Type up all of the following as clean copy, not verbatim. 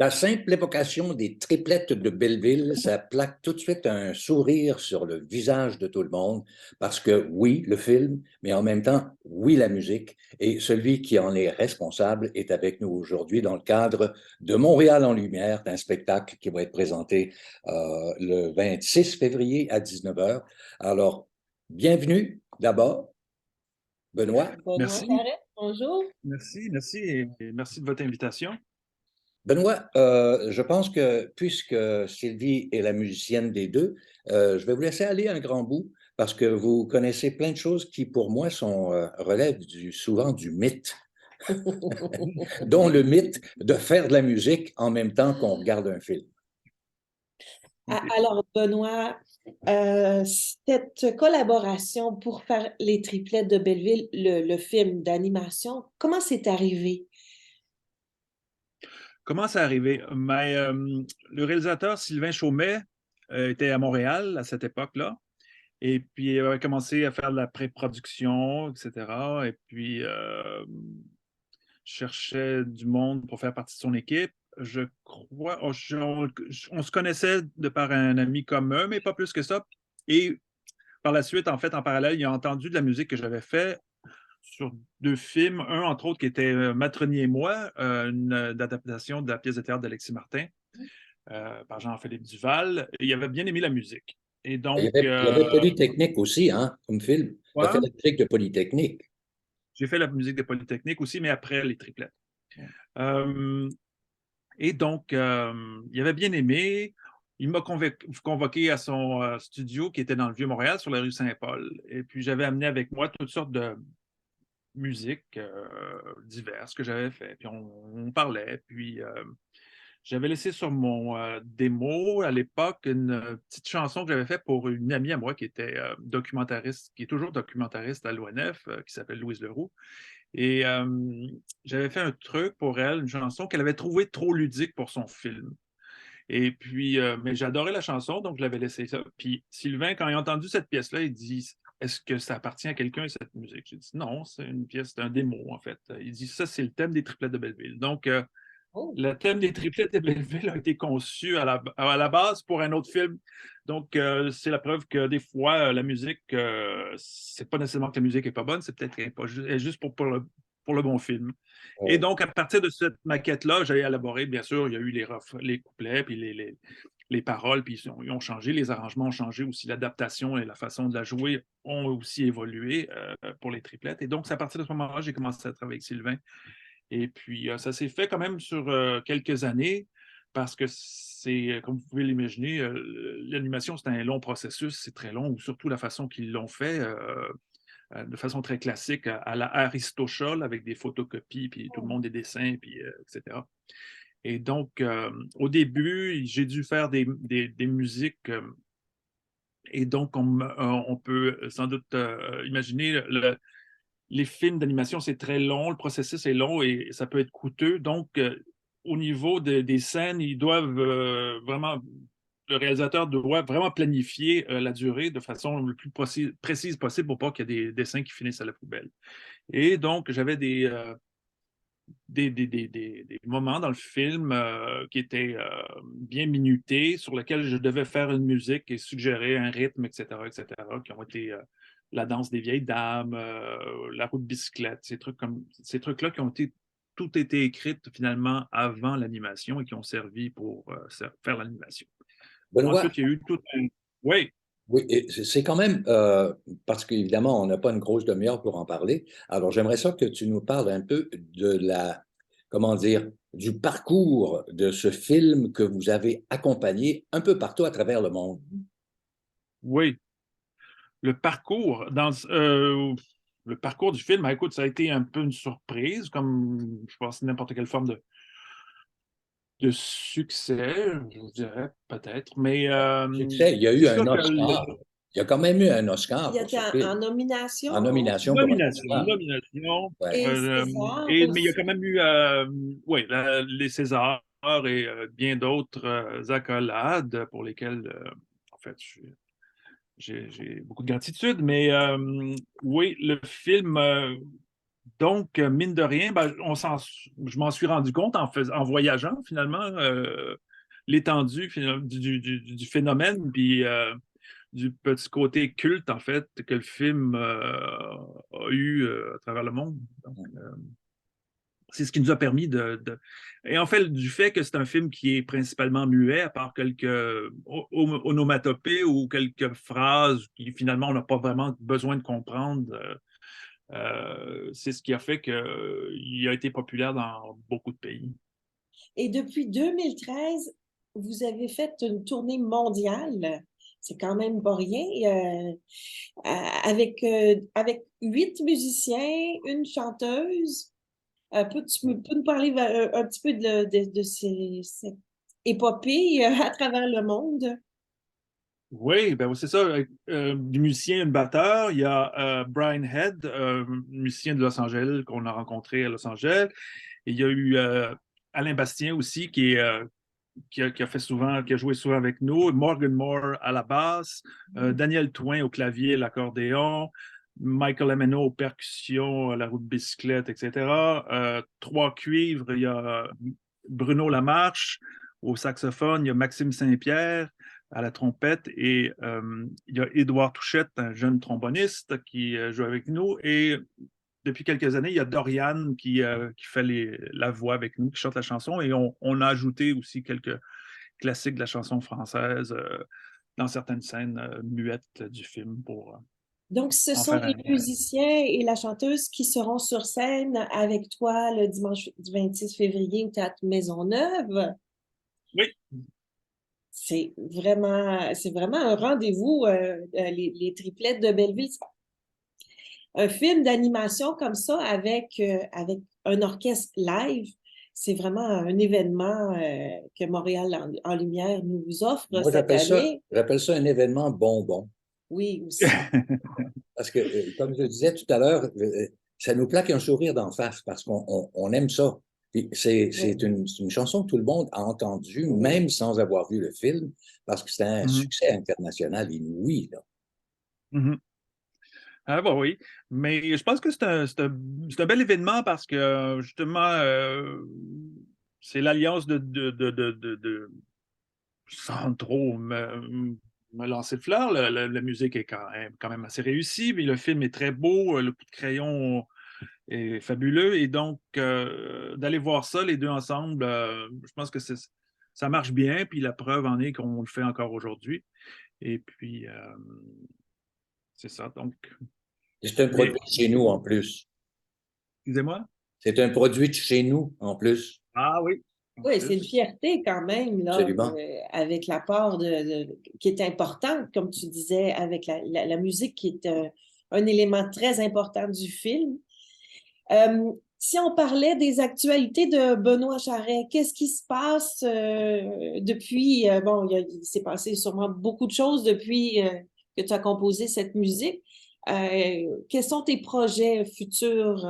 La simple évocation des triplettes de Belleville, ça plaque tout de suite un sourire sur le visage de tout le monde, parce que oui, le film, mais en même temps, oui, la musique, et celui qui en est responsable est avec nous aujourd'hui dans le cadre de Montréal en Lumière, d'un spectacle qui va être présenté le 26 février à 19 heures. Alors, bienvenue d'abord, Benoît. Benoît Merci, Charette, bonjour. merci et merci de votre invitation. Benoît, je pense que puisque Sylvie est la musicienne des deux, je vais vous laisser aller un grand bout parce que vous connaissez plein de choses qui, pour moi, relèvent souvent du mythe, dont le mythe de faire de la musique en même temps qu'on regarde un film. Alors, Benoît, cette collaboration pour faire Les Triplettes de Belleville, le film d'animation, comment c'est arrivé? Comment c'est arrivé? Le réalisateur Sylvain Chaumet était à Montréal à cette époque-là. Et puis, il avait commencé à faire de la pré-production, etc. Et puis, cherchait du monde pour faire partie de son équipe. Je crois, on se connaissait de par un ami commun, mais pas plus que ça. Et par la suite, en fait, en parallèle, il a entendu de la musique que j'avais fait sur deux films, un entre autres qui était Matrony et moi, une adaptation de la pièce de théâtre d'Alexis Martin par Jean-Philippe Duval. Et il avait bien aimé la musique. Et Il y donc, avait, il y avait Polytechnique aussi, hein, comme film. Tu as fait ouais, la musique de Polytechnique. j'ai fait la musique de Polytechnique aussi, mais après les triplettes. Euh, et donc, il avait bien aimé. Il m'a convoqué à son studio qui était dans le Vieux-Montréal, sur la rue Saint-Paul. Et puis, j'avais amené avec moi toutes sortes de musiques diverses que j'avais fait. Puis, on parlait. Puis, j'avais laissé sur mon démo à l'époque une petite chanson que j'avais faite pour une amie à moi qui était documentariste, qui est toujours documentariste à l'ONF, qui s'appelle Louise Leroux. Et j'avais fait un truc pour elle, une chanson qu'elle avait trouvée trop ludique pour son film. Et puis, mais j'adorais la chanson, donc je l'avais laissé ça. Puis Sylvain, quand il a entendu cette pièce-là, il dit, est-ce que ça appartient à quelqu'un, cette musique? J'ai dit, non, c'est une pièce, c'est un démo, en fait. Il dit, ça, c'est le thème des triplettes de Belleville. Donc, Oh, le thème des triplettes de Belleville a été conçu à la base pour un autre film. Donc, c'est la preuve que des fois, la musique, c'est pas nécessairement que la musique est pas bonne, c'est peut-être qu'elle est juste pour le bon film. Et donc, à partir de cette maquette-là, j'ai élaboré, bien sûr, il y a eu les couplets, puis les paroles, puis ils ont changé, les arrangements ont changé aussi, l'adaptation et la façon de la jouer ont aussi évolué pour les triplettes. Et donc, c'est à partir de ce moment-là, j'ai commencé à travailler avec Sylvain. Et puis, ça s'est fait quand même sur quelques années parce que c'est, comme vous pouvez l'imaginer, l'animation, c'est un long processus, c'est très long, ou surtout la façon qu'ils l'ont fait, de façon très classique, à la Aristochol, avec des photocopies, puis tout le monde des dessins, puis, etc. Et donc, au début, j'ai dû faire des musiques, et donc on peut sans doute imaginer les films d'animation, c'est très long, le processus est long et ça peut être coûteux. Donc, au niveau des scènes, ils doivent vraiment, le réalisateur doit vraiment planifier la durée de façon le plus précise possible pour pas qu'il y ait des dessins qui finissent à la poubelle. Et donc, j'avais des moments dans le film qui étaient bien minutés, sur lesquels je devais faire une musique et suggérer un rythme, etc., qui ont été la danse des vieilles dames, la route bicyclette, ces trucs-là qui ont été tout été écrites finalement avant l'animation et qui ont servi pour faire l'animation. Benoît, Ensuite, il y a eu tout un... Oui, oui, et c'est quand même, parce qu'évidemment, on n'a pas une grosse demi-heure pour en parler. Alors, j'aimerais ça que tu nous parles un peu de comment dire, du parcours de ce film que vous avez accompagné un peu partout à travers le monde. oui. Le parcours du film, écoute, ça a été un peu une surprise, comme je pense n'importe quelle forme de succès, je dirais peut-être. Mais Tu sais, il y a c'est eu un sûr que Oscar. Il y a quand même eu un Oscar il pour était ce en film, en nomination, non? nomination pour un Oscar. nomination. Ouais. Et César Mais il y a aussi. quand même eu oui, les Césars et bien d'autres accolades pour lesquelles, en fait, j'ai beaucoup de gratitude. Mais oui, le film. Donc, mine de rien, ben, je m'en suis rendu compte en voyageant, finalement, l'étendue du phénomène, puis du petit côté culte, en fait, que le film a eu à travers le monde. Donc, c'est ce qui nous a permis Et en fait, du fait que c'est un film qui est principalement muet, à part quelques onomatopées ou quelques phrases qui, finalement, on n'a pas vraiment besoin de comprendre, c'est ce qui a fait qu'il a été populaire dans beaucoup de pays. Et depuis 2013, vous avez fait une tournée mondiale. C'est quand même pas rien. Avec 8 musiciens, une chanteuse. Tu peux nous parler un petit peu de cette épopée à travers le monde? Oui, ben c'est ça. Des musiciens, une batteur. Il y a Brian Head, musicien de Los Angeles qu'on a rencontré à Los Angeles. Et il y a eu Alain Bastien aussi qui a fait souvent, qui a joué souvent avec nous. Morgan Moore à la basse, Daniel Touin au clavier, l'accordéon, Michael Ameno aux percussions, la roue de bicyclette, etc. Trois cuivres, il y a Bruno Lamarche au saxophone, il y a Maxime Saint-Pierre à la trompette et il y a Édouard Touchette, un jeune tromboniste qui joue avec nous. Et depuis quelques années, il y a Doriane qui fait la voix avec nous, qui chante la chanson. Et on a ajouté aussi quelques classiques de la chanson française dans certaines scènes muettes du film pour Donc, ce en sont faire les un. musiciens et la chanteuse qui seront sur scène avec toi le dimanche du 26 février au Théâtre Maisonneuve. Oui. C'est vraiment un rendez-vous, les triplettes de Belleville. Un film d'animation comme ça avec un orchestre live, c'est vraiment un événement que Montréal en Lumière nous offre Moi, cette année. j'appelle ça un événement bonbon. Oui, aussi. Parce que, comme je le disais tout à l'heure, ça nous plaque un sourire d'en face parce qu'on aime ça. Puis Oui, c'est une chanson que tout le monde a entendue, oui. même sans avoir vu le film, parce que c'est un Mhm. succès international inouï, là. Mhm. Ah bah oui, mais je pense que c'est un bel événement parce que justement, c'est l'alliance sans trop me lancer de fleurs, la musique est quand même assez réussie, mais le film est très beau, le coup de crayon est fabuleux, et donc d'aller voir ça, les deux ensemble, je pense que ça marche bien, puis la preuve en est qu'on le fait encore aujourd'hui, et puis c'est ça, donc, C'est un mais, produit de chez nous en plus. excusez-moi? C'est un produit de chez nous en plus. Ah oui, en Oui, c'est une plus. fierté quand même, là, Absolument. avec la part qui est importante, comme tu disais, avec la musique qui est un élément très important du film. Si on parlait des actualités de Benoît Charret, qu'est-ce qui se passe depuis, bon, il s'est passé sûrement beaucoup de choses depuis que tu as composé cette musique. Quels sont tes projets futurs?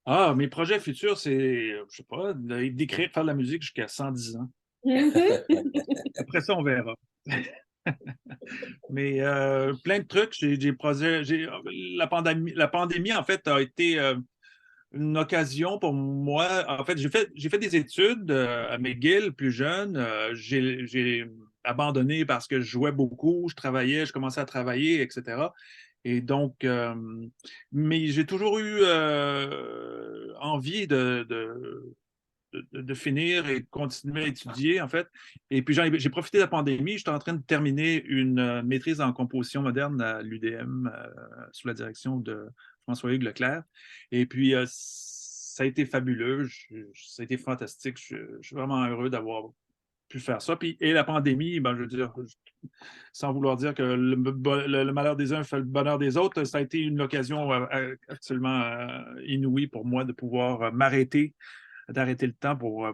Ah, mes projets futurs, c'est, je sais pas, d'écrire, faire de la musique jusqu'à 110 ans. Mhm. Après ça, on verra. Mais plein de trucs, j'ai des projets. La pandémie, en fait, a été une occasion pour moi. En fait, j'ai fait des études à McGill, plus jeune. J'ai abandonné parce que je jouais beaucoup, je travaillais, je commençais à travailler, etc. Et donc, mais j'ai toujours eu envie de finir et de continuer à étudier, en fait. Et puis, j'ai profité de la pandémie. J'étais en train de terminer une maîtrise en composition moderne à l'UDM sous la direction de François-Hugues Leclerc. Et puis, ça a été fabuleux. Ça a été fantastique. Je suis vraiment heureux d'avoir pu faire ça. Puis, et la pandémie, ben, je veux dire, sans vouloir dire que le malheur des uns fait le bonheur des autres, ça a été une occasion absolument inouïe pour moi de pouvoir d'arrêter le temps pour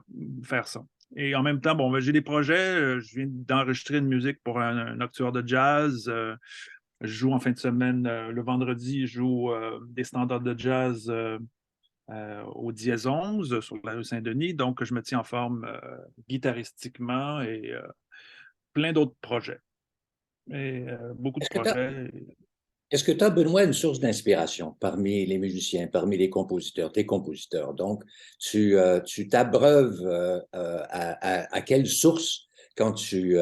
faire ça. Et en même temps, bon, ben, j'ai des projets. Je viens d'enregistrer une musique pour un nocturne de jazz. Je joue en fin de semaine, le vendredi, je joue des standards de jazz au Dièse 11 sur la rue Saint-Denis. Donc, je me tiens en forme guitaristiquement et plein d'autres projets. Et beaucoup de Est-ce que tu as, projets. Est-ce que tu as, Benoît, une source d'inspiration parmi les musiciens, parmi les compositeurs, tes compositeurs? Donc, tu t'abreuves à quelle source quand tu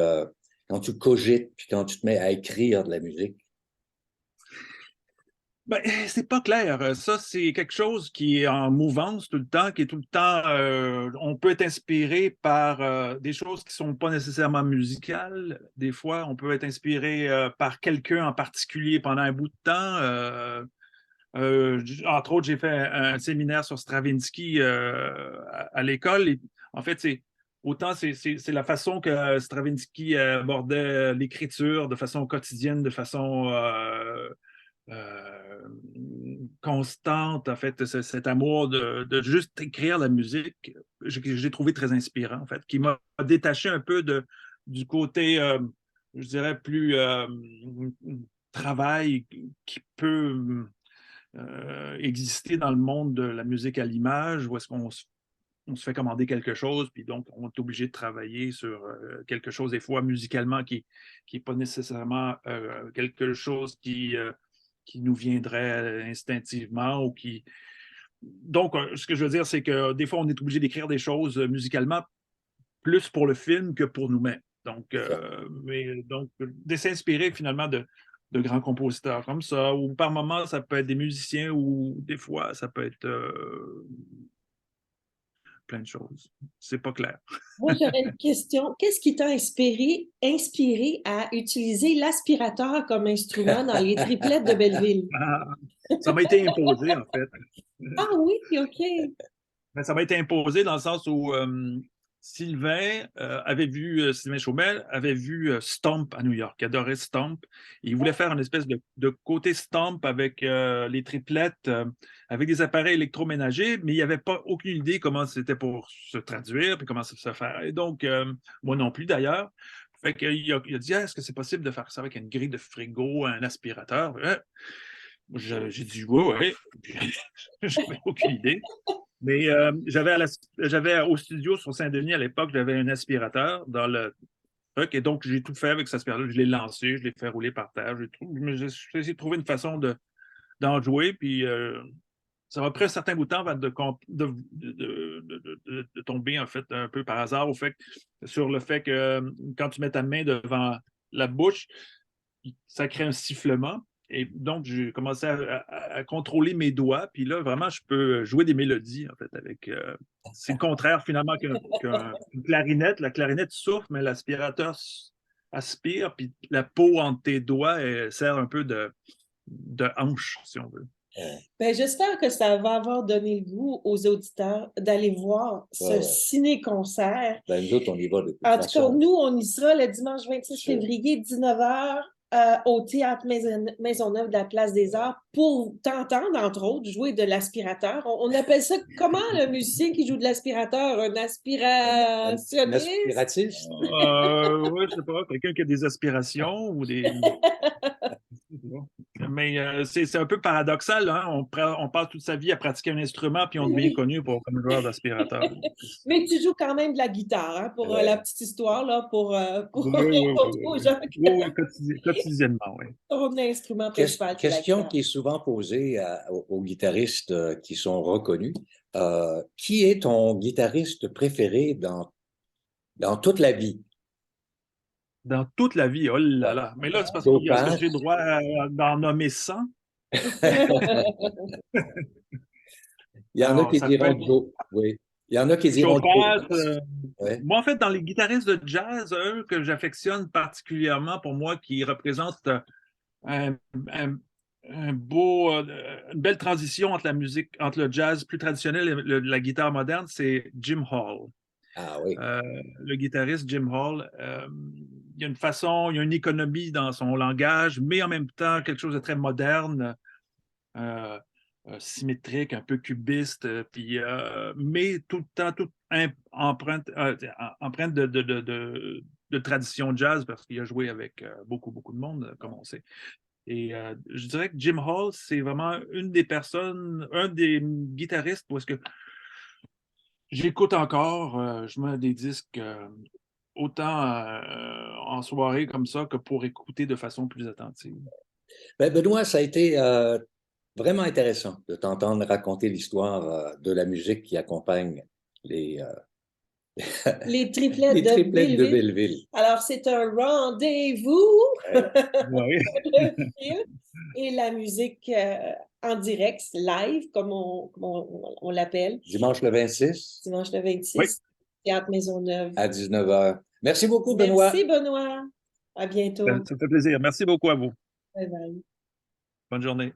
cogites, puis quand tu te mets à écrire de la musique? Ben, c'est pas clair. Ça, c'est quelque chose qui est en mouvance tout le temps, qui est tout le temps. On peut être inspiré par des choses qui sont pas nécessairement musicales. Des fois, on peut être inspiré par quelqu'un en particulier pendant un bout de temps. Entre autres, j'ai fait un séminaire sur Stravinsky à l'école. En fait, c'est la façon que Stravinsky abordait l'écriture de façon quotidienne, de façon euh, constante, en fait, cet amour de juste écrire la musique, j'ai trouvé très inspirant, en fait, qui m'a détaché un peu du côté, je dirais, plus travail qui peut exister dans le monde de la musique à l'image, où est-ce on se fait commander quelque chose, puis donc on est obligé de travailler sur quelque chose, des fois musicalement, qui n'est pas nécessairement quelque chose qui nous viendrait instinctivement ou qui. Donc, ce que je veux dire, c'est que des fois, on est obligé d'écrire des choses musicalement plus pour le film que pour nous-mêmes. Donc, de s'inspirer finalement de grands compositeurs comme ça, ou par moments, ça peut être des musiciens, ou des fois, ça peut être plein de choses. C'est pas clair. Moi, j'aurais une question. Qu'est-ce qui t'a inspiré à utiliser l'aspirateur comme instrument dans les triplettes de Belleville? Ça m'a été imposé, en fait. Ah oui, OK. Ben, ça m'a été imposé dans le sens où Sylvain Chaumel avait vu Stomp à New York, il adorait Stomp. Il voulait faire une espèce de côté Stomp avec les triplettes, avec des appareils électroménagers, mais il n'y avait pas aucune idée comment c'était pour se traduire, puis comment ça se faire. Et donc, moi non plus d'ailleurs. Fait qu'il a dit, est-ce que c'est possible de faire ça avec une grille de frigo, un aspirateur? J'ai dit, oui, oui. J'avais aucune idée. Mais j'avais au studio sur Saint-Denis à l'époque, j'avais un aspirateur dans le truc. Et donc, j'ai tout fait avec cet aspirateur. Je l'ai lancé, je l'ai fait rouler par terre. J'ai essayé de trouver une façon d'en jouer. Puis, ça m'a pris un certain bout de temps avant de tomber, en fait, un peu par hasard sur le fait que quand tu mets ta main devant la bouche, ça crée un sifflement. Et donc, j'ai commencé à contrôler mes doigts. Puis là, vraiment, je peux jouer des mélodies, en fait, avec. C'est le contraire, finalement, qu'une clarinette. La clarinette souffle, mais l'aspirateur aspire. Puis la peau entre tes doigts sert un peu de hanche, si on veut. Ben, j'espère que ça va avoir donné le goût aux auditeurs d'aller voir ce ciné-concert. Ben, nous autres, on y va de toute En tout façon. cas, nous, on y sera le dimanche 26 février, 19h, au Théâtre Maisonneuve de la Place des Arts pour t'entendre, entre autres, jouer de l'aspirateur. On appelle ça comment, le musicien qui joue de l'aspirateur? Un aspirationniste? Un aspiratiste? Oui, je sais pas, quelqu'un qui a des aspirations ou des. Mais c'est un peu paradoxal, hein? On passe toute sa vie à pratiquer un instrument, puis on devient connu comme joueur d'aspirateur. Mais tu joues quand même de la guitare, hein, pour la petite histoire, là, pour Oui, aux gens qui quotidiennement, oui. ton instrument principal. Question qui est souvent posée aux guitaristes qui sont reconnus. Qui est ton guitariste préféré dans toute la vie? Dans toute la vie, oh là là. Mais là, c'est parce que est-ce que j'ai le droit d'en nommer 100? Il y en a qui diront Joe. Oui. Il y en a qui diront Joe. Moi, en fait, dans les guitaristes de jazz, eux que j'affectionne particulièrement pour moi, qui représentent une belle transition entre la musique, entre le jazz plus traditionnel et la guitare moderne, c'est Jim Hall. Ah oui. Le guitariste Jim Hall, il y a une façon, il y a une économie dans son langage, mais en même temps, quelque chose de très moderne, symétrique, un peu cubiste, puis, mais tout le temps, tout empreinte de tradition jazz, parce qu'il a joué avec beaucoup, beaucoup de monde, comme on sait. Et je dirais que Jim Hall, c'est vraiment une des personnes, un des guitaristes où est-ce que j'écoute encore, je mets des disques autant en soirée comme ça que pour écouter de façon plus attentive. Ben, Benoît, ça a été vraiment intéressant de t'entendre raconter l'histoire de la musique qui accompagne les, Les triplettes les de triplettes de Belleville. Belleville. Alors, c'est un rendez-vous Oui. le film et la musique en direct, live, comme on l'appelle, Dimanche le 26 dimanche le Oui. 26, Théâtre Maisonneuve. à 19h. Merci beaucoup, Merci, Benoît. Benoît. À bientôt. Ça me fait plaisir. Merci beaucoup à vous. Bye bye. Bonne journée.